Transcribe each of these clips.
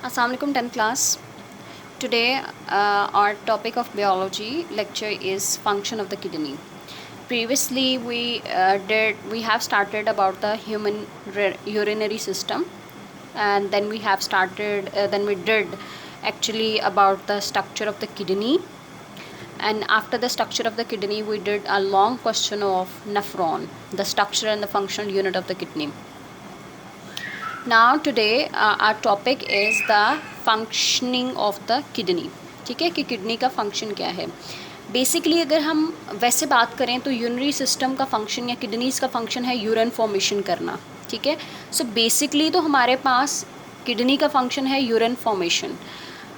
Assalamu alaikum 10th class. Today our topic of biology lecture is function of the kidney. Previously we have started about the human urinary system, and then we did actually about the structure of the kidney, and after the structure of the kidney we did a long question of nephron, the structure and the functional unit of the kidney. Now today our topic is the functioning of the kidney. ठीक है कि kidney का function क्या है. Basically अगर हम वैसे बात करें तो यूरिनरी सिस्टम का फंक्शन या किडनीज़ का फंक्शन है यूरिन फॉर्मेशन करना. ठीक है, सो बेसिकली तो हमारे पास किडनी का फंक्शन है urine formation,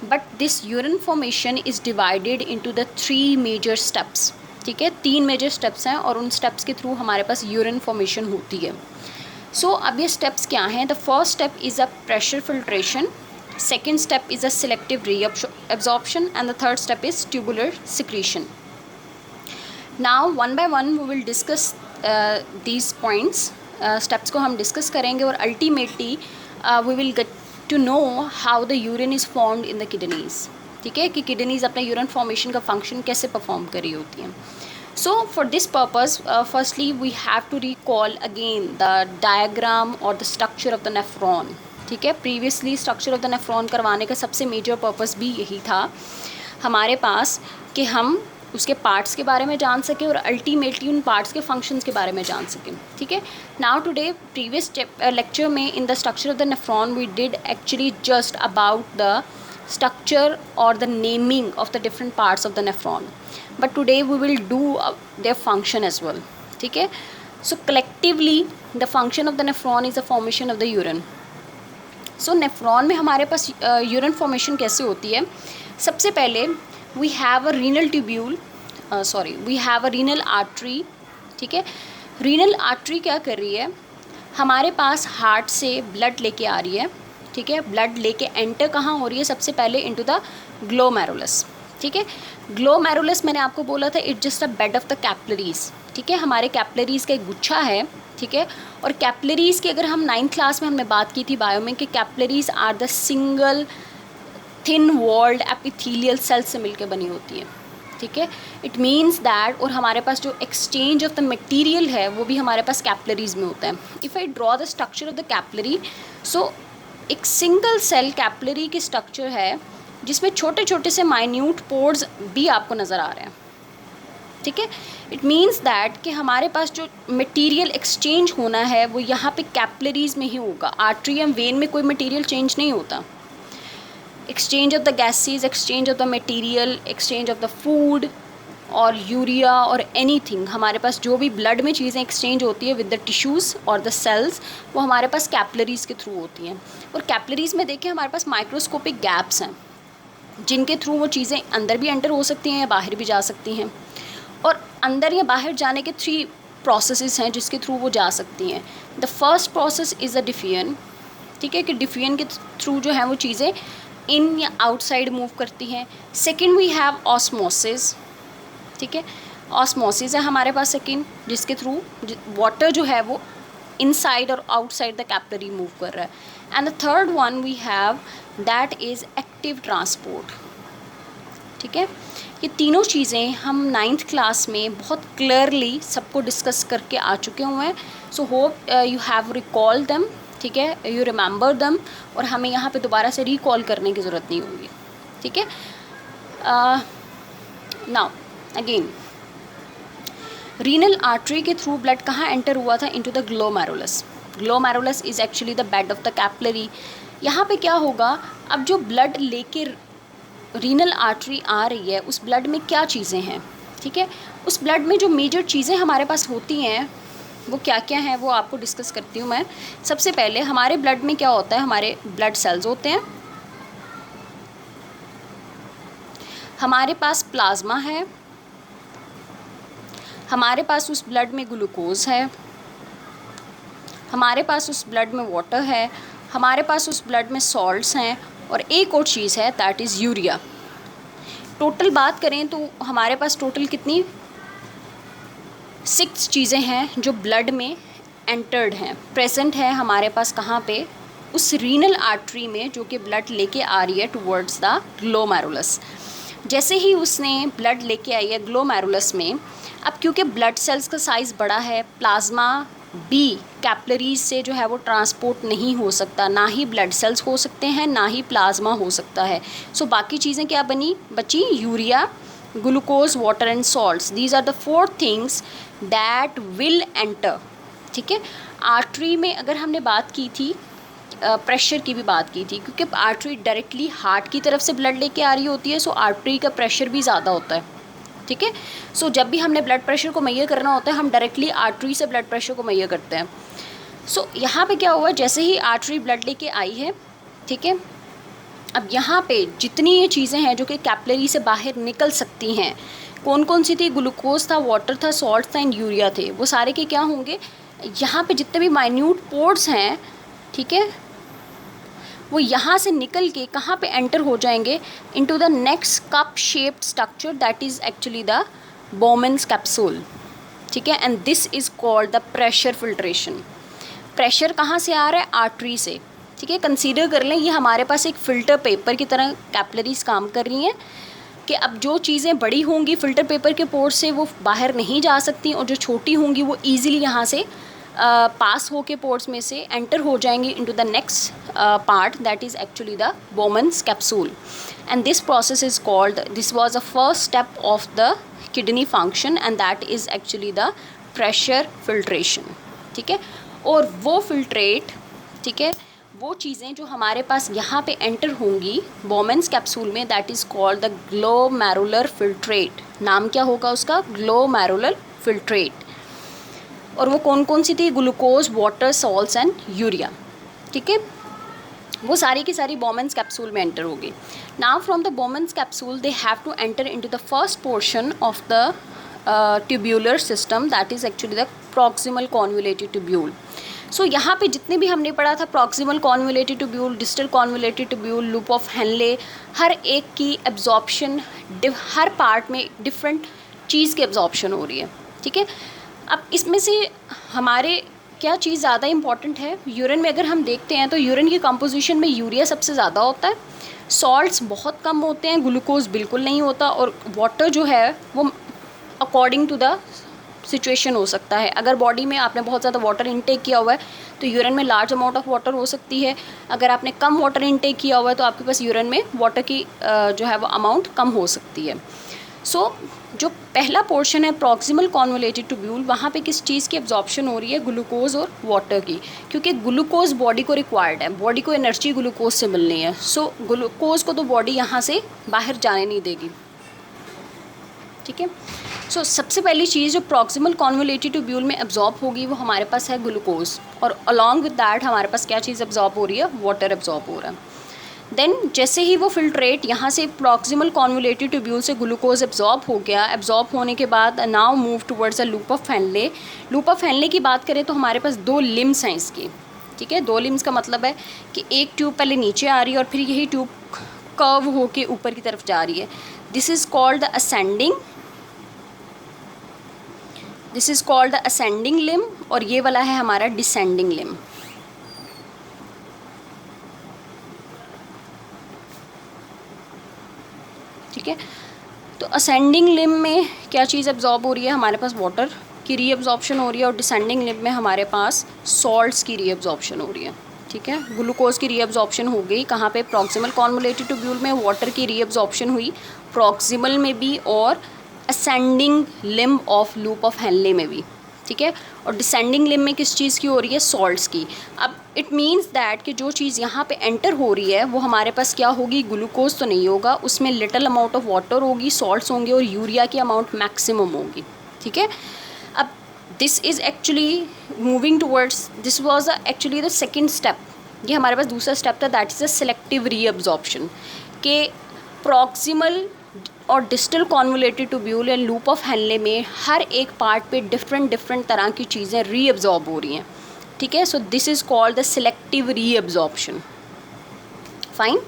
but this urine formation is divided into the 3 major steps. ठीक है, 3 मेजर स्टेप्स हैं और उन स्टेप्स के थ्रू हमारे पास यूरिन फॉर्मेशन होती है. सो अब ये स्टेप्स क्या हैं. The first step is a pressure filtration, second step is a selective reabsorption and the third step is tubular secretion. Now one by one we will discuss these points. Steps को हम discuss करेंगे और ultimately we will get to know how the urine is formed in the kidneys. ठीक है कि kidneys अपने urine formation का function कैसे परफॉर्म कर रही होती हैं. So for this purpose, firstly we have to recall again the diagram or the structure of the nephron. ठीक है, previously structure of the nephron करवाने का सबसे major purpose भी यही था हमारे पास कि हम उसके पार्ट्स के बारे में जान सकें और अल्टीमेटली उन पार्ट्स के फंक्शंस के बारे में जान सकें. ठीक है, नाउ टुडे प्रीवियस लेक्चर में in the structure of the nephron we did actually just about the structure or the naming of the different parts of the nephron, but today we will do their function as well. ठीक है, so collectively the function of the nephron is the formation of the urine. so nephron में हमारे पास urine formation कैसे होती है. सबसे पहले we have a renal tubule, we have a renal artery. ठीक है, renal artery क्या कर रही है, हमारे पास हार्ट से ब्लड लेके आ रही है. ठीक है, ब्लड लेके एंटर कहाँ हो रही है, सबसे पहले इनटू द ग्लोमेरुलस. ठीक है, ग्लोमेरुलस मैंने आपको बोला था it's just a bed of the capillaries. ठीक है, हमारे कैपिलरीज का एक गुच्छा है. ठीक है, और कैपिलरीज की अगर हम 9th क्लास में हमने बात की थी बायो में कि capillaries are the single thin walled epithelial cell से मिलकर बनी होती है. ठीक है, इट मीन्स दैट, और हमारे पास जो एक्सचेंज ऑफ द मटीरियल है वो भी हमारे पास कैपिलरीज में होता है. If I draw the structure of the capillary, so एक सिंगल सेल कैपिलरी की स्ट्रक्चर है जिसमें छोटे छोटे से माइन्यूट पोर्स भी आपको नज़र आ रहे हैं. ठीक है, इट मीन्स दैट कि हमारे पास जो मटेरियल एक्सचेंज होना है वो यहाँ पे कैपिलरीज में ही होगा. आर्टरी या वेन में कोई मटेरियल चेंज नहीं होता. Exchange of the gases, exchange of the material, exchange of the food और यूरिया और एनीथिंग, हमारे पास जो भी ब्लड में चीज़ें एक्सचेंज होती है विद द टिश्यूज़ और द सेल्स, वो हमारे पास कैपिलरीज़ के थ्रू होती हैं. और कैपिलरीज़ में देखिए हमारे पास माइक्रोस्कोपिक गैप्स हैं जिनके थ्रू वो चीज़ें अंदर भी एंटर हो सकती हैं या बाहर भी जा सकती हैं. और अंदर या बाहर जाने के 3 प्रोसेसेस हैं जिसके थ्रू वो जा सकती हैं. The first process is a diffusion. ठीक है, कि डिफ्यूजन के थ्रू जो है वो चीज़ें इन या आउटसाइड मूव करती हैं. Second we have osmosis. ठीक है, ऑस्मोसिस है हमारे पास सेकेंड, जिसके थ्रू वाटर जो है वो इनसाइड और आउटसाइड द कैपिलरी मूव कर रहा है. And the third one we have that is active transport. ठीक है, ये तीनों चीज़ें हम 9th क्लास में बहुत क्लियरली सबको डिस्कस करके आ चुके हुए हैं. So hope you have recall them. ठीक है, यू रिमेंबर देम, और हमें यहाँ पे दोबारा से रिकॉल करने की ज़रूरत नहीं होगी. ठीक है, नाउ अगेन रीनल आर्टरी के थ्रू ब्लड कहाँ एंटर हुआ था, into the glomerulus. Glomerulus is actually the bed of the capillary. यहाँ पे क्या होगा, अब जो ब्लड लेके रीनल आर्टरी आ रही है उस ब्लड में क्या चीज़ें हैं. ठीक है, उस ब्लड में जो मेजर चीज़ें हमारे पास होती हैं वो क्या क्या हैं वो आपको डिस्कस करती हूँ मैं. सबसे पहले हमारे ब्लड में क्या होता है, हमारे ब्लड सेल्स होते हैं, हमारे पास प्लाज्मा है, हमारे पास उस ब्लड में ग्लूकोज है, हमारे पास उस ब्लड में वाटर है, हमारे पास उस ब्लड में सॉल्ट्स हैं, और एक और चीज़ है दैट इज़ यूरिया. टोटल बात करें तो हमारे पास टोटल कितनी 6 चीज़ें हैं जो ब्लड में एंटर्ड हैं, प्रेजेंट है हमारे पास. कहाँ पे, उस रीनल आर्टरी में जो कि ब्लड लेके आ रही है टुवर्ड्स द ग्लोमेरुलस। जैसे ही उसने ब्लड लेके आई है ग्लोमेरुलस में, अब क्योंकि ब्लड सेल्स का साइज़ बड़ा है, प्लाज्मा बी कैपिलरीज से जो है वो ट्रांसपोर्ट नहीं हो सकता, ना ही ब्लड सेल्स हो सकते हैं, ना ही प्लाज्मा हो सकता है। सो बाकी चीज़ें क्या बची? Urea, glucose, water and salts. These are the 4 things that will enter. ठीक है, आर्टरी में अगर हमने बात की थी, प्रेशर की भी बात की थी, क्योंकि आर्टरी डायरेक्टली हार्ट की तरफ से ब्लड लेके आ रही होती है, सो आर्टरी का प्रेशर भी ज़्यादा होता है। ठीक है, सो जब भी हमने ब्लड प्रेशर को मेजर करना होता है, हम डायरेक्टली आर्टरी से ब्लड प्रेशर को मेजर करते हैं। सो यहाँ पे क्या हुआ, जैसे ही आर्टरी ब्लड लेके आई है, ठीक है, अब यहाँ पे जितनी ये चीज़ें हैं जो कि कैपिलरी से बाहर निकल सकती हैं, कौन कौन सी थी? ग्लूकोज था, वाटर था, सॉल्ट था एंड यूरिया थे। वो सारे के क्या होंगे, यहाँ पे जितने भी माइन्यूट पोर्स हैं, ठीक है, वो यहाँ से निकल के कहाँ पे एंटर हो जाएंगे? Into the next cup shaped structure that is actually the Bowman's capsule. ठीक है, and this is called the pressure filtration. Pressure कहाँ से आ रहा है? आर्टरी से। ठीक है, कंसीडर कर लें ये हमारे पास एक फ़िल्टर पेपर की तरह कैपिलरीज काम कर रही हैं कि अब जो चीज़ें बड़ी होंगी फ़िल्टर पेपर के पोर्ट से वो बाहर नहीं जा सकती, और जो छोटी होंगी वो ईज़िली यहाँ से पास हो के पोर्ट्स में से एंटर हो जाएंगी into the next part that is actually the Bowman's capsule. And this process is called, this was the first step of the kidney function and that is actually the pressure filtration. ठीक है, और वो filtrate, ठीक है, वो चीज़ें जो हमारे पास यहाँ पे एंटर होंगी बोमेन्स कैप्सूल में, that is called the glomerular filtrate. नाम क्या होगा उसका? Glomerular filtrate. और वो कौन कौन सी थी? Glucose, water, salts and urea. ठीक है, वो सारी की सारी बोमेन्स कैप्सूल में एंटर होगी। Now from the Bowman's capsule they have to enter into the first portion of the tubular system that is actually the proximal convoluted tubule. So यहाँ पे जितने भी हमने पढ़ा था, proximal convoluted tubule, distal convoluted tubule, loop of Henle, हर एक की एब्जॉर्प्शन हर पार्ट में डिफरेंट चीज़ की एब्जॉर्प्शन हो रही है। ठीक है, अब इसमें से हमारे क्या चीज़ ज़्यादा इंपॉर्टेंट है? यूरिन में अगर हम देखते हैं तो यूरिन की कंपोजिशन में यूरिया सबसे ज़्यादा होता है, सॉल्ट्स बहुत कम होते हैं, ग्लूकोज बिल्कुल नहीं होता, और वाटर जो है वो अकॉर्डिंग टू द सिचुएशन हो सकता है। अगर बॉडी में आपने बहुत ज़्यादा वाटर इनटेक किया हुआ है तो यूरिन में लार्ज अमाउंट ऑफ वाटर हो सकती है। अगर आपने कम वाटर इनटेक किया हुआ है तो आपके पास यूरिन में वाटर की जो है वो अमाउंट कम हो सकती है। सो जो पहला पोर्शन है प्रॉक्सिमल कॉन्वोलेटेड ट्यूब्यूल, वहाँ पे किस चीज़ की एब्जॉर्प्शन हो रही है? ग्लूकोज और वाटर की, क्योंकि ग्लूकोज बॉडी को रिक्वायर्ड है, बॉडी को एनर्जी ग्लूकोज से मिलनी है। सो ग्लूकोज को तो बॉडी यहाँ से बाहर जाने नहीं देगी। ठीक है, सो सबसे पहली चीज़ जो प्रॉक्सिमल कॉन्वोलेटेड ट्यूब्यूल में एब्जॉर्ब होगी वो हमारे पास है ग्लूकोज, और अलॉन्ग विद दैट हमारे पास क्या चीज़ एब्जॉर्ब हो रही है? वाटर एब्जॉर्ब हो रहा है। देन जैसे ही वो फिल्ट्रेट यहाँ से प्रॉक्सिमल कॉन्वोलेटेड ट्यूब्यूल से ग्लूकोज एब्जॉर्ब हो गया, एब्जॉर्ब होने के बाद now move towards a loop of Henley. Loop of Henley की बात करें तो हमारे पास 2 लिम्स हैं इसकी। ठीक है, 2 लिम्स का मतलब है कि एक ट्यूब पहले नीचे आ रही है और फिर यही ट्यूब कर्व होके ऊपर की तरफ जा रही है। This is called the ascending लिम, और ये वाला है हमारा डिसेंडिंग लिम। ठीक है, तो असेंडिंग लिम में क्या चीज़ एब्जॉर्ब हो रही है? हमारे पास वाटर की रीअब्जॉर्प्शन हो रही है, और डिसेंडिंग लिम में हमारे पास सॉल्ट्स की रीअब्जॉर्प्शन हो रही है। ठीक है, ग्लूकोज की रीअब्जॉर्प्शन हो गई कहाँ पे? प्रॉक्सिमल कॉन्वोलेटेड ट्यूब्यूल में। वाटर की रीअब्जॉर्प्शन हुई प्रॉक्सिमल में भी और ascending Liam of loop of Henley में भी। ठीक है, और डिसेंडिंग लिम में किस चीज़ की हो रही है? सॉल्ट्स की। अब इट मीन्स दैट कि जो चीज़ यहाँ पे एंटर हो रही है वो हमारे पास क्या होगी? ग्लूकोज तो नहीं होगा, उसमें लिटिल अमाउंट ऑफ वाटर होगी, सॉल्ट्स होंगे, और यूरिया की अमाउंट मैक्सिमम होगी। ठीक है, अब this is actually moving towards, this was actually the second step. ये हमारे पास दूसरा स्टेप था, that is the selective reabsorption, के प्रॉक्सिमल और distal convoluted tubule and loop of Henley में हर एक पार्ट पे डिफरेंट तरह की चीज़ें रीअब्जॉर्ब हो रही हैं। ठीक है, so this is called the selective reabsorption. Fine,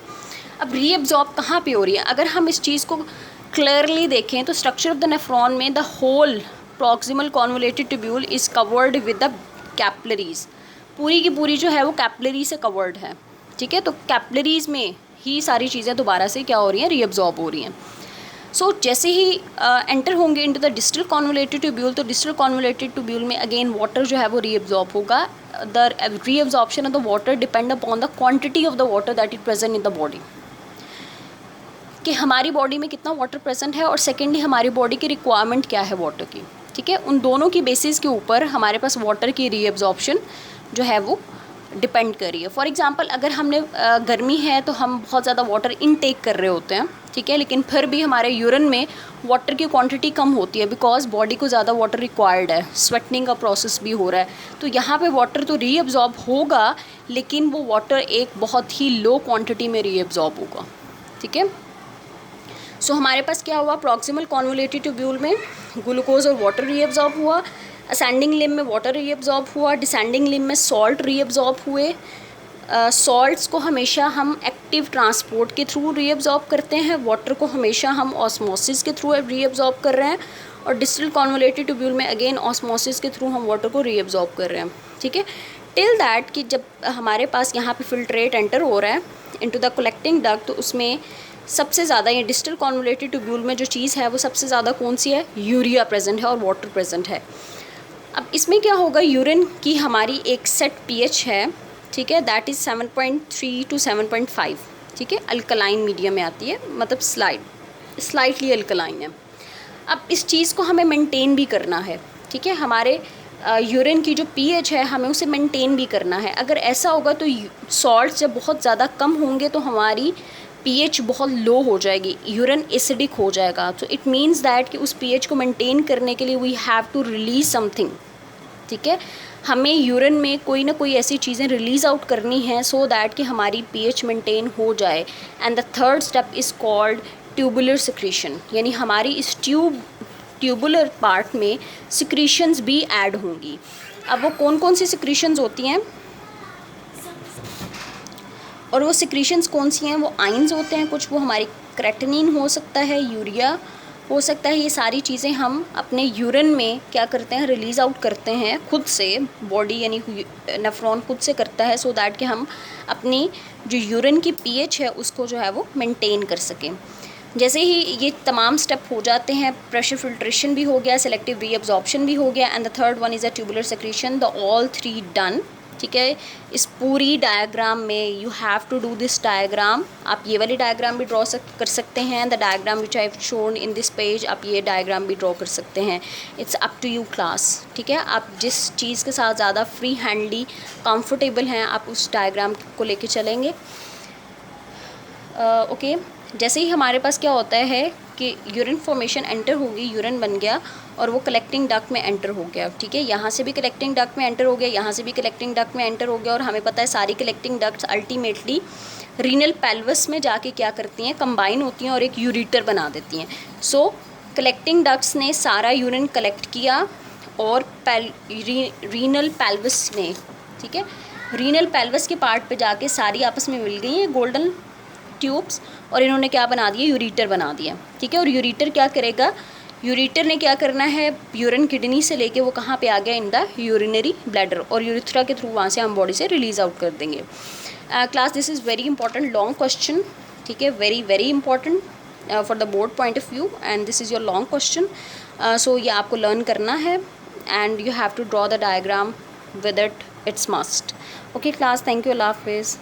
अब रीअब्जॉर्ब कहाँ पे हो रही है? अगर हम इस चीज़ को क्लियरली देखें तो स्ट्रक्चर ऑफ द नेफ्रॉन में the whole proximal convoluted tubule is covered with the capillaries. पूरी की पूरी जो है वो कैपिलरी से कवर्ड है, ठीक है। तो कैपिलरीज में ही सारी चीज़ें दोबारा से क्या हो रही हैं, रीअब्जॉर्ब हो रही हैं। सो जैसे ही एंटर होंगे into the distal convoluted tubule, तो डिस्टल कॉन्वोलेटेड ट्यूब्यूल में अगेन वाटर जो है वो रीअब्जॉर्ब होगा। The reabsorption of the water depend upon the quantity of the water that is present in the body, कि हमारी बॉडी में कितना वाटर प्रेजेंट है, और सेकेंडली हमारी बॉडी की रिक्वायरमेंट क्या है वाटर की, ठीक है। उन दोनों की बेसिस के ऊपर हमारे पास वाटर की रीअब्जॉर्प्शन जो है वो डिपेंड कर रही है। फॉर एग्जांपल अगर हमने गर्मी है तो हम बहुत ज़्यादा वाटर इनटेक कर रहे होते हैं, ठीक है, लेकिन फिर भी हमारे यूरिन में वाटर की क्वांटिटी कम होती है बिकॉज बॉडी को ज़्यादा वाटर रिक्वायर्ड है, स्वेटनिंग का प्रोसेस भी हो रहा है। तो यहाँ पे वाटर तो रीअब्जॉर्ब होगा, लेकिन वो वाटर एक बहुत ही लो क्वांटिटी में रीअब्जॉर्ब होगा, ठीक है। सो हमारे पास क्या हुआ, प्रॉक्सिमल कॉन्वोलेटेड ट्यूब्यूल में ग्लूकोज और वाटर रीअब्जॉर्ब हुआ, असेंडिंग लिम्ब में वाटर रीअब्जॉर्ब हुआ, डिसेंडिंग लिम्ब में सॉल्ट रीअब्जॉर्ब हुए। सॉल्ट्स को हमेशा हम एक्टिव ट्रांसपोर्ट के थ्रू रीअब्जॉर्ब करते हैं, वाटर को हमेशा हम ऑस्मोसिस के थ्रू रीअब्जॉर्ब कर रहे हैं, और डिस्टल कॉन्वोलेटेड ट्यूब्यूल में अगेन ऑस्मोसिस के थ्रू हम वाटर को रीअब्जॉर्ब कर रहे हैं, ठीक है। टिल दैट कि जब हमारे पास यहाँ पे फिल्ट्रेट एंटर हो रहा है इनटू द कलेक्टिंग डक्ट, तो उसमें सबसे ज़्यादा ये डिस्टल कॉन्वोलेटेड ट्यूब्यूल में जो चीज़ है वो सबसे ज़्यादा कौन सी है, यूरिया प्रेजेंट है और वाटर प्रेजेंट है। अब इसमें क्या होगा, यूरिन की हमारी एक सेट पीएच है, ठीक है, दैट इज़ 7.3 to 7.5, ठीक है, अल्कलाइन मीडियम में आती है, मतलब स्लाइटली अल्कलाइन है। अब इस चीज़ को हमें मेंटेन भी करना है, ठीक है, हमारे यूरिन की जो पीएच है हमें उसे मेंटेन भी करना है। अगर ऐसा होगा तो सॉल्ट्स जब बहुत ज़्यादा कम होंगे तो हमारी पीएच बहुत लो हो जाएगी, यूरिन एसिडिक हो जाएगा। तो इट मीन्स दैट कि उस पीएच को मेंटेन करने के लिए we have to release something, ठीक है, हमें यूरिन में कोई ना कोई ऐसी चीज़ें रिलीज़ आउट करनी है सो दैट कि हमारी पीएच मेंटेन हो जाए। And the third step is called tubular secretion, यानी हमारी इस ट्यूबुलर पार्ट में सिक्रीशंस भी ऐड होंगी। अब वो कौन कौन सी सिक्रीशंस होती हैं, और वो सिक्रीशंस कौन सी हैं, वो आइंस होते हैं कुछ, वो हमारी क्रेटिनिन हो सकता है, यूरिया हो सकता है। ये सारी चीज़ें हम अपने यूरिन में क्या करते हैं, रिलीज़ आउट करते हैं खुद से, बॉडी यानी नेफ्रॉन खुद से करता है सो दैट कि हम अपनी जो यूरिन की पीएच है उसको जो है वो मेंटेन कर सकें। जैसे ही ये तमाम स्टेप हो जाते हैं, प्रेशर फिल्ट्रेशन भी हो गया, सेलेक्टिव रीअब्जॉर्प्शन भी हो गया, and the third one is a tubular secretion, the all three done, ठीक है। इस पूरी डायग्राम में you have to do this diagram, आप ये वाली डायग्राम भी ड्रॉ कर सकते हैं, the diagram which I have shown in this page, आप ये डायग्राम भी ड्रॉ कर सकते हैं। It's up to you class, ठीक है, आप जिस चीज़ के साथ ज़्यादा फ्री हैंडली कंफर्टेबल हैं आप उस डायग्राम को लेके चलेंगे। ओके, जैसे ही हमारे पास क्या होता है कि यूरिन फॉर्मेशन एंटर होगी, यूरिन बन गया और वो कलेक्टिंग डक्ट में एंटर हो गया, ठीक है, यहाँ से भी कलेक्टिंग डक्ट में एंटर हो गया, यहाँ से भी कलेक्टिंग डक्ट में एंटर हो गया, और हमें पता है सारी collecting ducts ultimately renal pelvis में जाके क्या करती हैं, कंबाइन होती हैं और एक यूरिटर बना देती हैं। सो कलेक्टिंग डक्ट्स ने सारा यूरिन कलेक्ट किया और रीनल पेल्विस ने, ठीक है, रीनल पेल्विस के पार्ट पे जाके सारी आपस में मिल गई हैं गोल्डन ट्यूब्स, और इन्होंने क्या बना दिया, यूरिटर बना दिया, ठीक है। और यूरिटर क्या करेगा, यूरिटर ने क्या करना है, यूरिन किडनी से लेके वो कहाँ पे आ गया, इन द यूरिनरी ब्लैडर, और यूरिथ्रा के थ्रू वहाँ से हम बॉडी से रिलीज़ आउट कर देंगे। Class this is very important long question, ठीक है, very very important for the board point of view, and this is your long question. So ये आपको लर्न करना है and you have to draw the diagram with it, it's must. Okay class, thank you, अल्लाह हाफिज़।